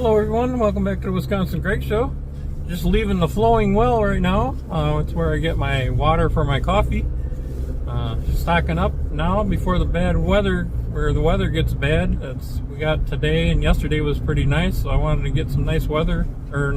Hello everyone, welcome back to the Wisconsin Greg Show. Just leaving the flowing well right now. It's where I get my water for my coffee. Just stocking up now before the bad weather, where the weather gets bad. We got today, and yesterday was pretty nice, so I wanted to get some nice weather, or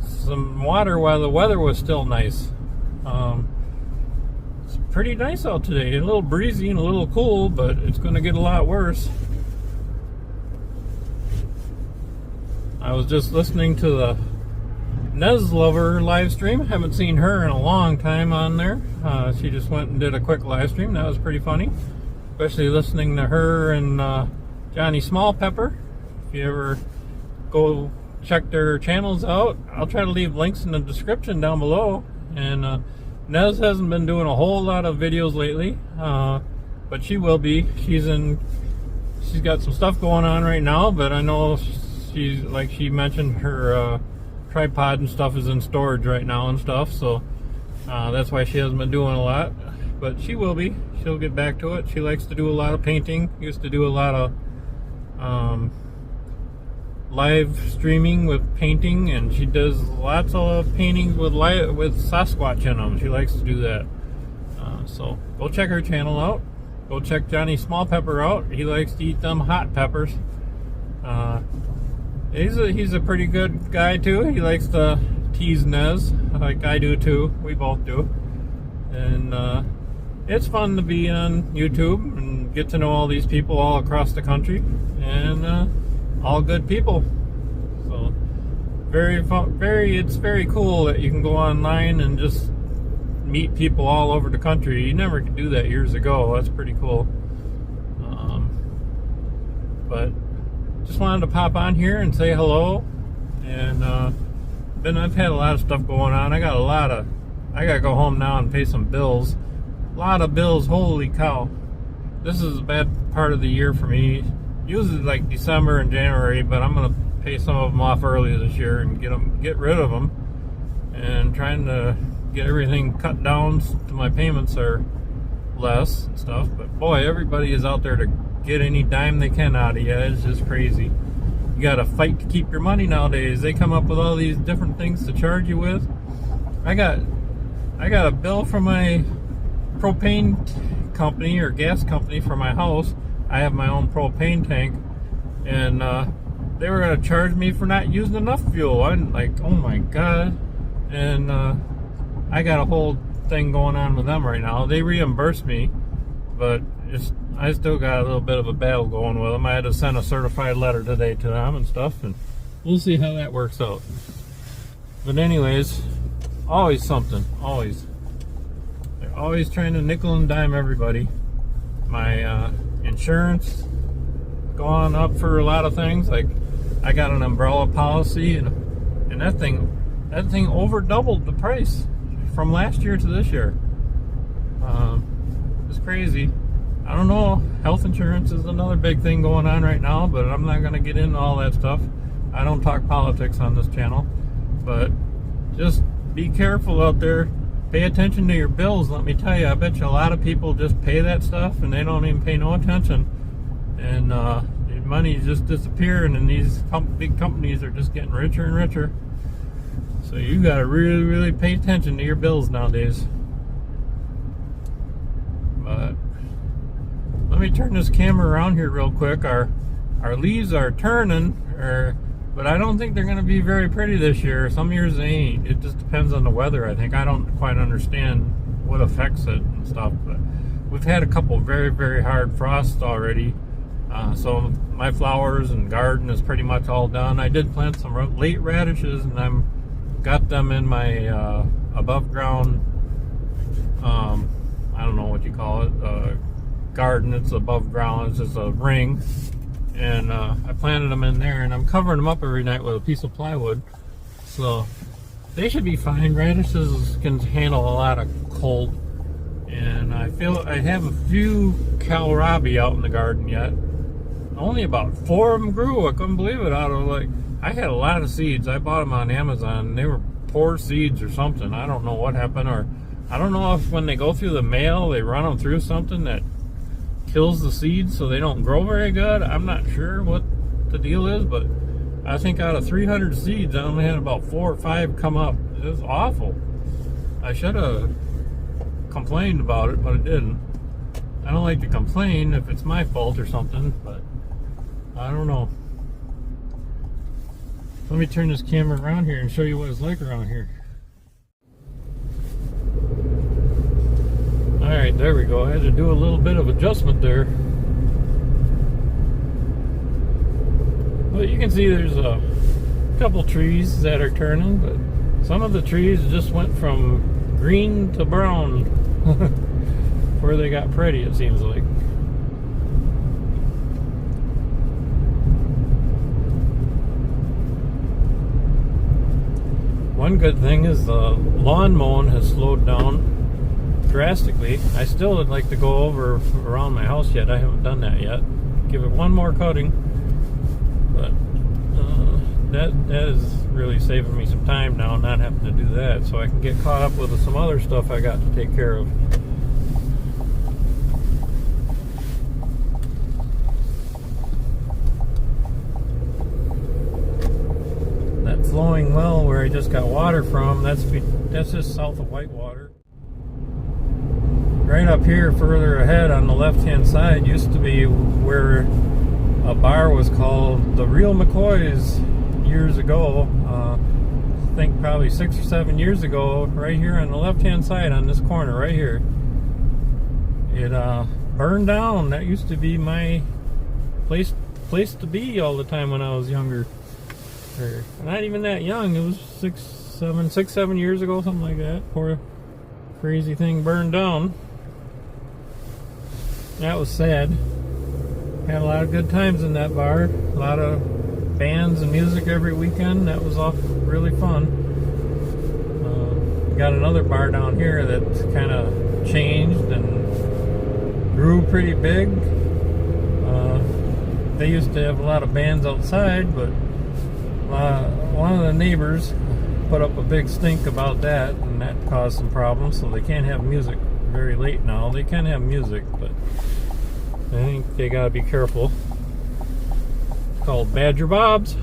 some water while the weather was still nice. It's pretty nice out today, a little breezy and a little cool, but it's going to get a lot worse. I was just listening to the Nez Lover live stream. Haven't seen her in a long time on there. She just went and did a quick live stream. That was pretty funny, especially listening to her and Johnny Small Pepper. If you ever go check their channels out, I'll try to leave links in the description down below. And Nez hasn't been doing a whole lot of videos lately, but she will be. She's got some stuff going on right now, but I know she's, like she mentioned, her tripod and stuff is in storage right now and stuff, so that's why she hasn't been doing a lot, but she will be. She'll get back to it. She likes to do a lot of painting, used to do a lot of live streaming with painting, and she does lots of paintings with Sasquatch in them. She likes to do that. So go check her channel out. Go check Johnny Small Pepper out. He likes to eat them hot peppers. He's a pretty good guy too. He likes to tease Nez, like I do too. We both do. And it's fun to be on YouTube and get to know all these people all across the country, and all good people. So very fun, it's very cool that you can go online and just meet people all over the country. You never could do that years ago. That's pretty cool. But just wanted to pop on here and say hello. And I've had a lot of stuff going on. I gotta go home now and pay some bills. A lot of bills. Holy cow! This is a bad part of the year for me. Usually like December and January, but I'm gonna pay some of them off early this year and get rid of them, and trying to get everything cut down so my payments are less and stuff. But boy, everybody is out there to get any dime they can out of you. It's just crazy. You gotta fight to keep your money nowadays. They come up with all these different things to charge you with. I got a bill from my propane company or gas company for my house. I have my own propane tank, and they were gonna charge me for not using enough fuel. I'm like, oh my god. And I got a whole thing going on with them right now. They reimbursed me, but I still got a little bit of a battle going with them. I had to send a certified letter today to them and stuff, and we'll see how that works out. But anyways, always something. Always. They're always trying to nickel and dime everybody. My insurance gone up for a lot of things. Like, I got an umbrella policy, and that thing over doubled the price from last year to this year. It's crazy. I don't know. Health insurance is another big thing going on right now, but I'm not going to get into all that stuff. I don't talk politics on this channel, but just be careful out there. Pay attention to your bills. Let me tell you, I bet you a lot of people just pay that stuff and they don't even pay no attention, and the money is just disappearing, and these big companies are just getting richer and richer. So you got to really, really pay attention to your bills nowadays. But let me turn this camera around here real quick. Our leaves are turning, but I don't think they're going to be very pretty this year. Some years they ain't. It just depends on the weather, I think. I don't quite understand what affects it and stuff, but we've had a couple very, very hard frosts already. So my flowers and garden is pretty much all done. I did plant some late radishes, and I'm got them in my above ground, I don't know what you call it, garden. It's above ground. It's just a ring, and I planted them in there, and I'm covering them up every night with a piece of plywood, so they should be fine. Radishes can handle a lot of cold, and I feel I have a few kohlrabi out in the garden yet. Only about 4 of them grew. I couldn't believe it. I had a lot of seeds. I bought them on Amazon. They were poor seeds or something. I don't know what happened, or I don't know if when they go through the mail they run them through something that kills the seeds so they don't grow very good. I'm not sure what the deal is, but I think out of 300 seeds, I only had about 4 or 5 come up. It was awful. I should have complained about it, but I didn't. I don't like to complain if it's my fault or something, but I don't know. Let me turn this camera around here and show you what it's like around here. Alright, there we go. I had to do a little bit of adjustment there. But you can see there's a couple trees that are turning, but some of the trees just went from green to brown where they got pretty, it seems like. One good thing is the lawn mowing has slowed down drastically. I still would like to go over around my house yet. I haven't done that yet. Give it one more cutting, but that is really saving me some time now, not having to do that, so I can get caught up with some other stuff I got to take care of. That flowing well where I just got water from, that's just south of Whitewater. Right up here further ahead on the left hand side used to be where a bar was called the Real McCoy's years ago. I think probably 6 or 7 years ago, right here on the left hand side on this corner right here, it burned down. That used to be my place to be all the time when I was younger. Or not even that young, it was 6, 7 years ago, something like that. Poor crazy thing burned down. That was sad. Had a lot of good times in that bar. A lot of bands and music every weekend. That was all really fun. Got another bar down here that's kind of changed and grew pretty big. They used to have a lot of bands outside, but one of the neighbors put up a big stink about that, and that caused some problems, so they can't have music very late now. They can have music, but I think they gotta be careful. It's called Badger Bob's.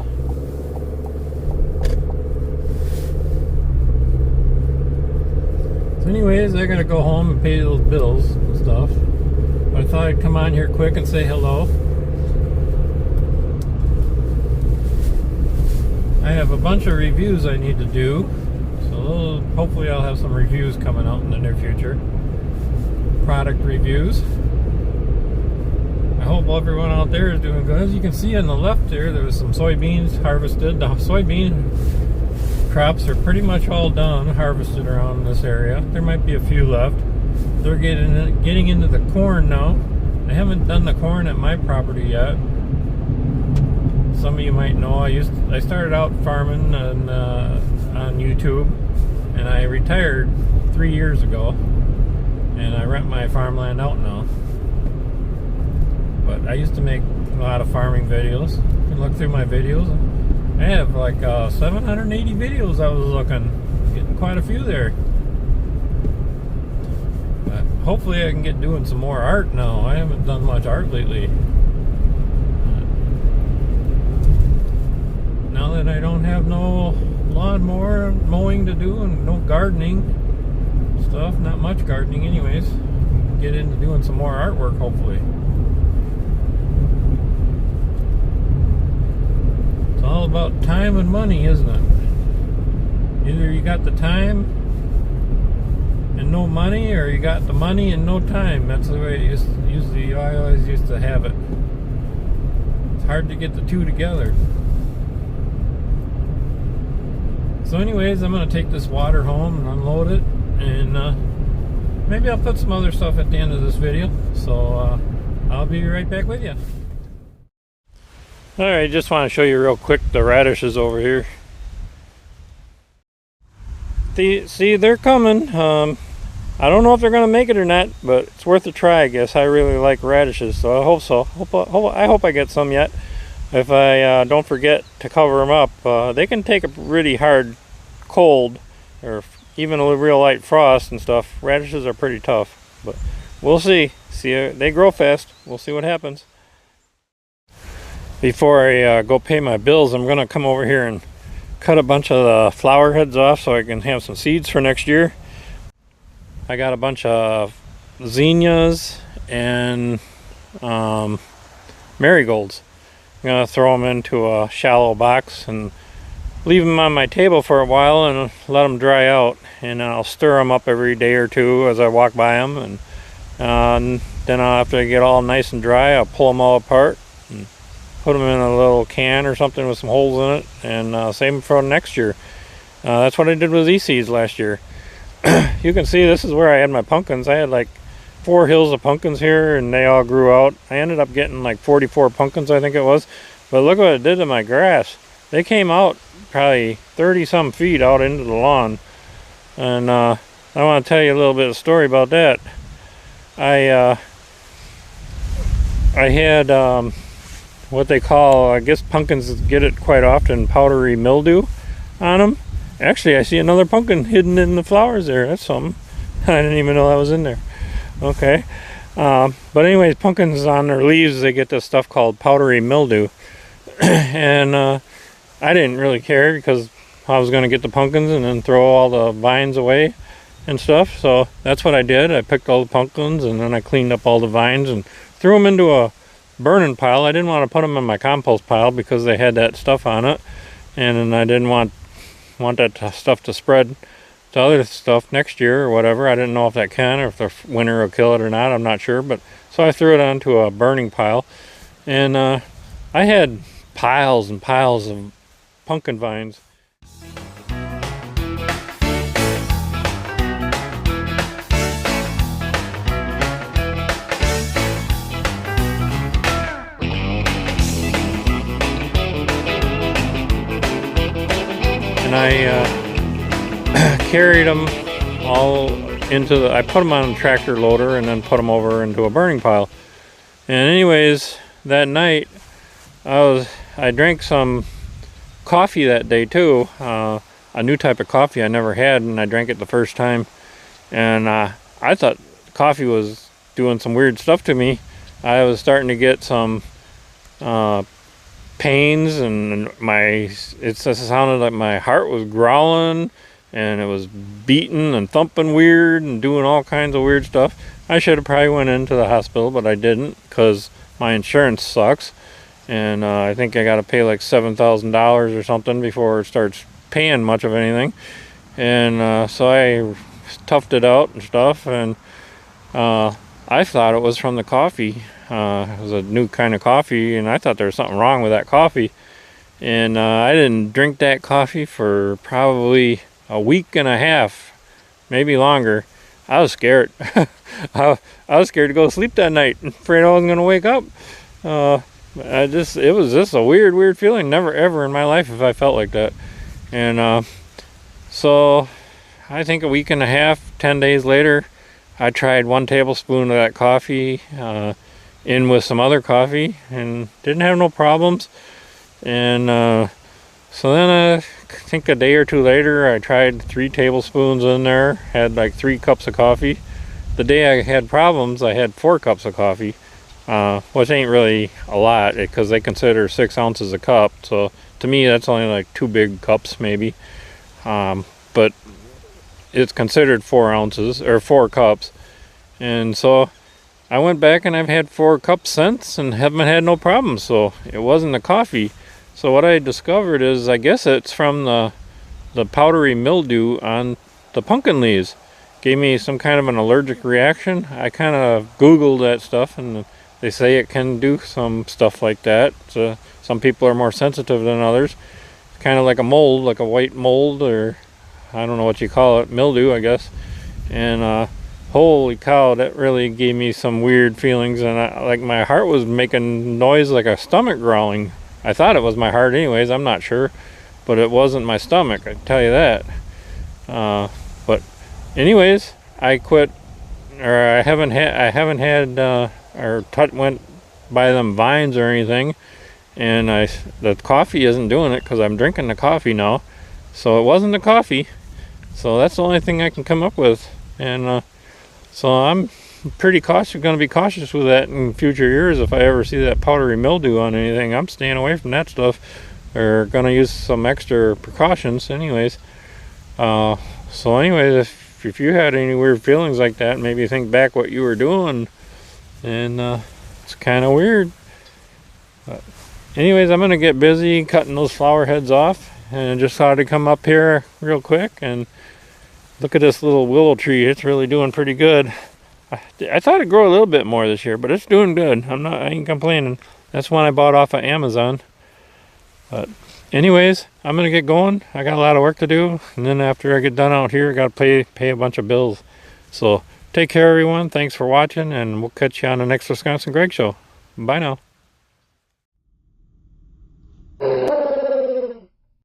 So anyways, I gotta go home and pay those bills and stuff. I thought I'd come on here quick and say hello. I have a bunch of reviews I need to do, so hopefully I'll have some reviews coming out in the near future. Product reviews. I hope everyone out there is doing good. As you can see on the left there was some soybeans harvested. The soybean crops are pretty much all done, harvested around this area. There might be a few left. They're getting into the corn now. I haven't done the corn at my property yet. Some of you might know I started out farming on YouTube, and I retired 3 years ago, and I rent my farmland out now. But I used to make a lot of farming videos. You can look through my videos. I have like 780 videos I was looking. Getting quite a few there. But hopefully I can get doing some more art now. I haven't done much art lately. Now that I don't have no lawnmower mowing to do and no gardening stuff, not much gardening anyways, get into doing some more artwork hopefully. It's all about time and money, isn't it? Either you got the time and no money, or you got the money and no time. That's the way I always used to have it. It's hard to get the two together. So anyways, I'm going to take this water home and unload it, and maybe I'll put some other stuff at the end of this video. So I'll be right back with you. Alright, just want to show you real quick the radishes over here. See, they're coming. I don't know if they're going to make it or not, but it's worth a try, I guess. I really like radishes, so I hope so. I hope I get some yet. If I don't forget to cover them up, they can take a really hard cold, or even a real light frost and stuff. Radishes are pretty tough, but we'll see. They grow fast. We'll see what happens. before I go pay my bills, I'm gonna come over here and cut a bunch of the flower heads off so I can have some seeds for next year. I got a bunch of zinnias and marigolds. I'm gonna throw them into a shallow box and leave them on my table for a while and let them dry out, and I'll stir them up every day or two as I walk by them, and then after they get all nice and dry, I'll pull them all apart and put them in a little can or something with some holes in it, and save them for next year. That's what I did with these seeds last year. You can see this is where I had my pumpkins. I had like 4 hills of pumpkins here, and they all grew out. I ended up getting like 44 pumpkins, I think it was. But look what it did to my grass. They came out probably 30 some feet out into the lawn, and I want to tell you a little bit of a story about that. I had what they call, I guess pumpkins get it quite often, powdery mildew on them. Actually, I see another pumpkin hidden in the flowers there. That's something. I didn't even know that was in there. Okay. But anyways, pumpkins, on their leaves, they get this stuff called powdery mildew. And I didn't really care because I was going to get the pumpkins and then throw all the vines away and stuff. So that's what I did. I picked all the pumpkins and then I cleaned up all the vines and threw them into a burning pile. I didn't want to put them in my compost pile because they had that stuff on it, and then I didn't want that stuff to spread to other stuff next year or whatever. I didn't know if that can, or if the winter will kill it or not. I'm not sure. But so I threw it onto a burning pile, and I had piles and piles of pumpkin vines. And I carried them all into the, I put them on a tractor loader and then put them over into a burning pile. And anyways, that night I drank some coffee that day too, a new type of coffee I never had, and I drank it the first time, and I thought coffee was doing some weird stuff to me. I was starting to get some pains, and it sounded like my heart was growling, and it was beating and thumping weird and doing all kinds of weird stuff. I should have probably went into the hospital, but I didn't because my insurance sucks, and I think I got to pay like $7,000 or something before it starts paying much of anything. And so I toughed it out and stuff, and I thought it was from the coffee. It was a new kind of coffee, and I thought there was something wrong with that coffee. And I didn't drink that coffee for probably a week and a half, maybe longer. I was scared. I was scared to go to sleep that night, afraid I wasn't going to wake up. It was just a weird feeling. Never ever in my life have I felt like that. And so I think a week and a half, 10 days later, I tried 1 tablespoon of that coffee in with some other coffee and didn't have no problems. And so then I think a day or two later, I tried 3 tablespoons in there, had like 3 cups of coffee. The day I had problems, I had 4 cups of coffee, which ain't really a lot because they consider 6 ounces a cup. So to me, that's only like 2 big cups maybe. But it's considered 4 ounces or 4 cups. And so I went back and I've had 4 cups since and haven't had no problems. So it wasn't the coffee. So what I discovered is, I guess it's from the powdery mildew on the pumpkin leaves. Gave me some kind of an allergic reaction. I kind of Googled that stuff, and they say it can do some stuff like that. So some people are more sensitive than others. It's kind of like a mold, like a white mold, or I don't know what you call it, mildew, I guess. And holy cow, that really gave me some weird feelings, and like my heart was making noise like a stomach growling. I thought it was my heart anyways, I'm not sure, but it wasn't my stomach, I tell you that. But anyways, I quit, or I haven't had went by them vines or anything, and the coffee isn't doing it because I'm drinking the coffee now. So it wasn't the coffee. So that's the only thing I can come up with. And so I'm pretty cautious, going to be cautious with that in future years. If I ever see that powdery mildew on anything, I'm staying away from that stuff. Or going to use some extra precautions anyways. So anyways, if you had any weird feelings like that, maybe think back what you were doing, and it's kind of weird. Anyways, I'm going to get busy cutting those flower heads off, and just thought I'd come up here real quick and look at this little willow tree. It's really doing pretty good. I thought it'd grow a little bit more this year, but it's doing good. I ain't complaining. That's one I bought off of Amazon. But anyways, I'm gonna get going. I got a lot of work to do, and then after I get done out here, I gotta pay a bunch of bills. So take care, everyone. Thanks for watching, and we'll catch you on the next Wisconsin Greg Show. Bye now.